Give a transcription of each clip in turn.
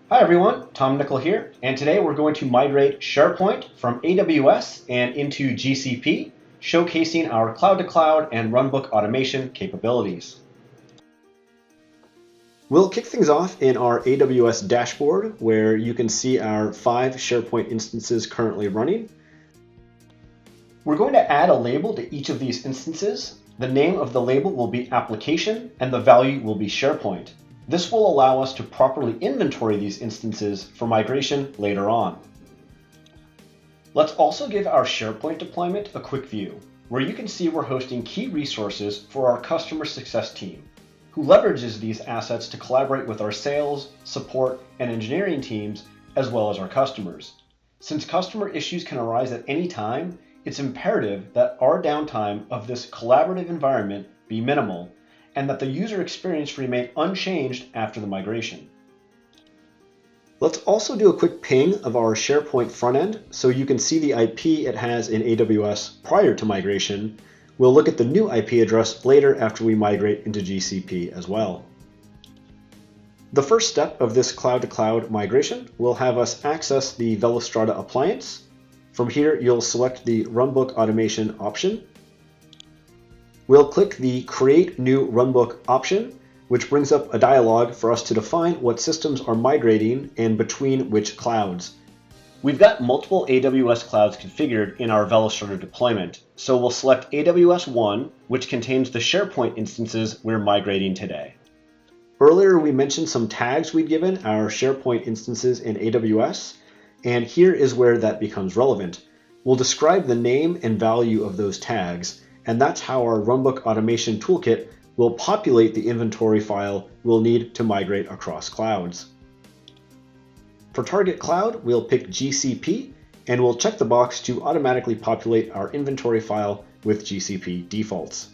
Hi everyone, Tom Nickel here, and today we're going to migrate SharePoint from AWS and into GCP, showcasing our cloud-to-cloud and runbook automation capabilities. We'll kick things off in our AWS Dashboard, where you can see our 5 SharePoint instances currently running. We're going to add a label to each of these instances. The name of the label will be Application, and the value will be SharePoint. This will allow us to properly inventory these instances for migration later on. Let's also give our SharePoint deployment a quick view, where you can see we're hosting key resources for our customer success team, who leverages these assets to collaborate with our sales, support, and engineering teams, as well as our customers. Since customer issues can arise at any time, it's imperative that our downtime of this collaborative environment be minimal, and that the user experience remain unchanged after the migration. Let's also do a quick ping of our SharePoint frontend so you can see the IP it has in AWS prior to migration. We'll look at the new IP address later after we migrate into GCP as well. The first step of this cloud-to-cloud migration will have us access the Velostrata appliance. From here, you'll select the runbook automation option. We'll click the Create New Runbook option, which brings up a dialog for us to define what systems are migrating and between which clouds. We've got multiple AWS clouds configured in our Velostrata deployment, so we'll select AWS 1, which contains the SharePoint instances we're migrating today. Earlier, we mentioned some tags we'd given our SharePoint instances in AWS, and here is where that becomes relevant. We'll describe the name and value of those tags, and that's how our runbook automation toolkit will populate the inventory file we'll need to migrate across clouds. For target cloud, we'll pick GCP, and we'll check the box to automatically populate our inventory file with GCP defaults.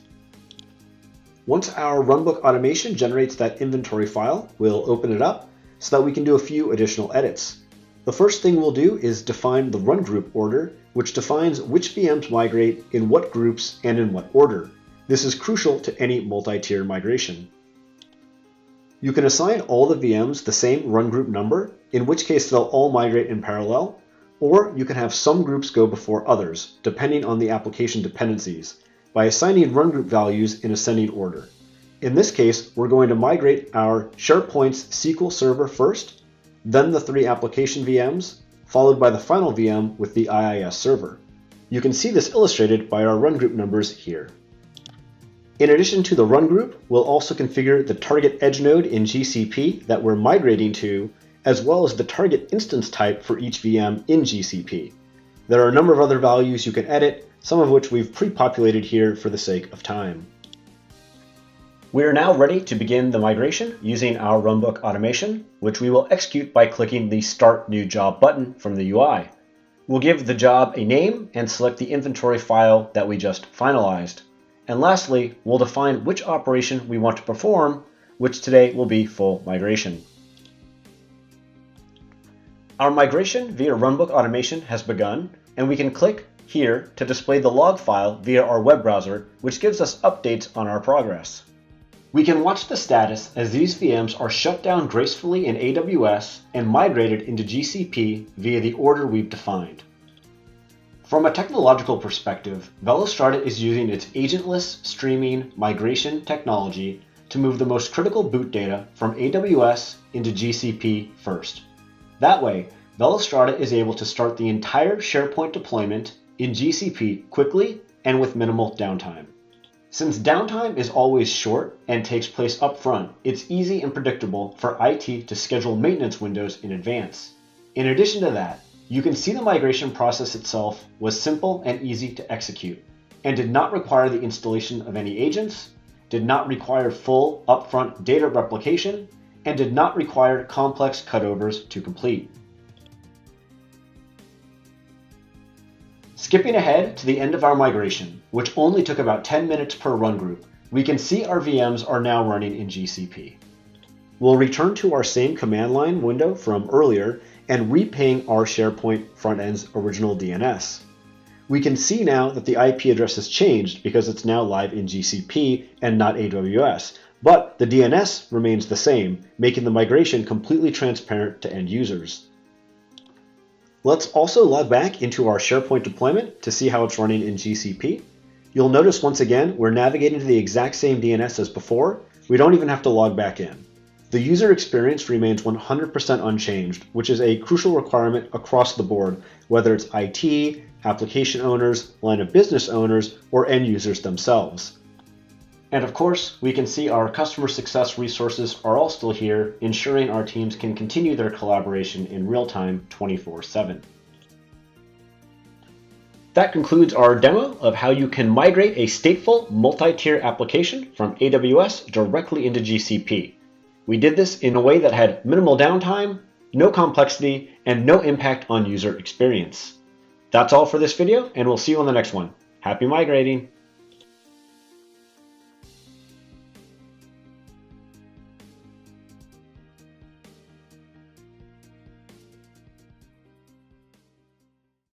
Once our runbook automation generates that inventory file, we'll open it up so that we can do a few additional edits. The first thing we'll do is define the run group order, which defines which VMs migrate in what groups and in what order. This is crucial to any multi-tier migration. You can assign all the VMs the same run group number, in which case they'll all migrate in parallel, or you can have some groups go before others, depending on the application dependencies, by assigning run group values in ascending order. In this case, we're going to migrate our SharePoint's SQL Server first, then the 3 application VMs, followed by the final VM with the IIS server. You can see this illustrated by our run group numbers here. In addition to the run group, we'll also configure the target edge node in GCP that we're migrating to, as well as the target instance type for each VM in GCP. There are a number of other values you can edit, some of which we've pre-populated here for the sake of time. We are now ready to begin the migration using our runbook automation, which we will execute by clicking the Start New Job button from the UI. We'll give the job a name and select the inventory file that we just finalized. And lastly, we'll define which operation we want to perform, which today will be full migration. Our migration via runbook automation has begun, and we can click here to display the log file via our web browser, which gives us updates on our progress. We can watch the status as these VMs are shut down gracefully in AWS and migrated into GCP via the order we've defined. From a technological perspective, Velostrata is using its agentless streaming migration technology to move the most critical boot data from AWS into GCP first. That way, Velostrata is able to start the entire SharePoint deployment in GCP quickly and with minimal downtime. Since downtime is always short and takes place upfront, it's easy and predictable for IT to schedule maintenance windows in advance. In addition to that, you can see the migration process itself was simple and easy to execute, and did not require the installation of any agents, did not require full upfront data replication, and did not require complex cutovers to complete. Skipping ahead to the end of our migration, which only took about 10 minutes per run group, we can see our VMs are now running in GCP. We'll return to our same command line window from earlier and reping our SharePoint frontend's original DNS. We can see now that the IP address has changed because it's now live in GCP and not AWS, but the DNS remains the same, making the migration completely transparent to end users. Let's also log back into our SharePoint deployment to see how it's running in GCP. You'll notice once again, we're navigating to the exact same DNS as before. We don't even have to log back in. The user experience remains 100% unchanged, which is a crucial requirement across the board, whether it's IT, application owners, line of business owners, or end users themselves. And of course, we can see our customer success resources are all still here, ensuring our teams can continue their collaboration in real time 24/7. That concludes our demo of how you can migrate a stateful multi-tier application from AWS directly into GCP. We did this in a way that had minimal downtime, no complexity, and no impact on user experience. That's all for this video, and we'll see you on the next one. Happy migrating!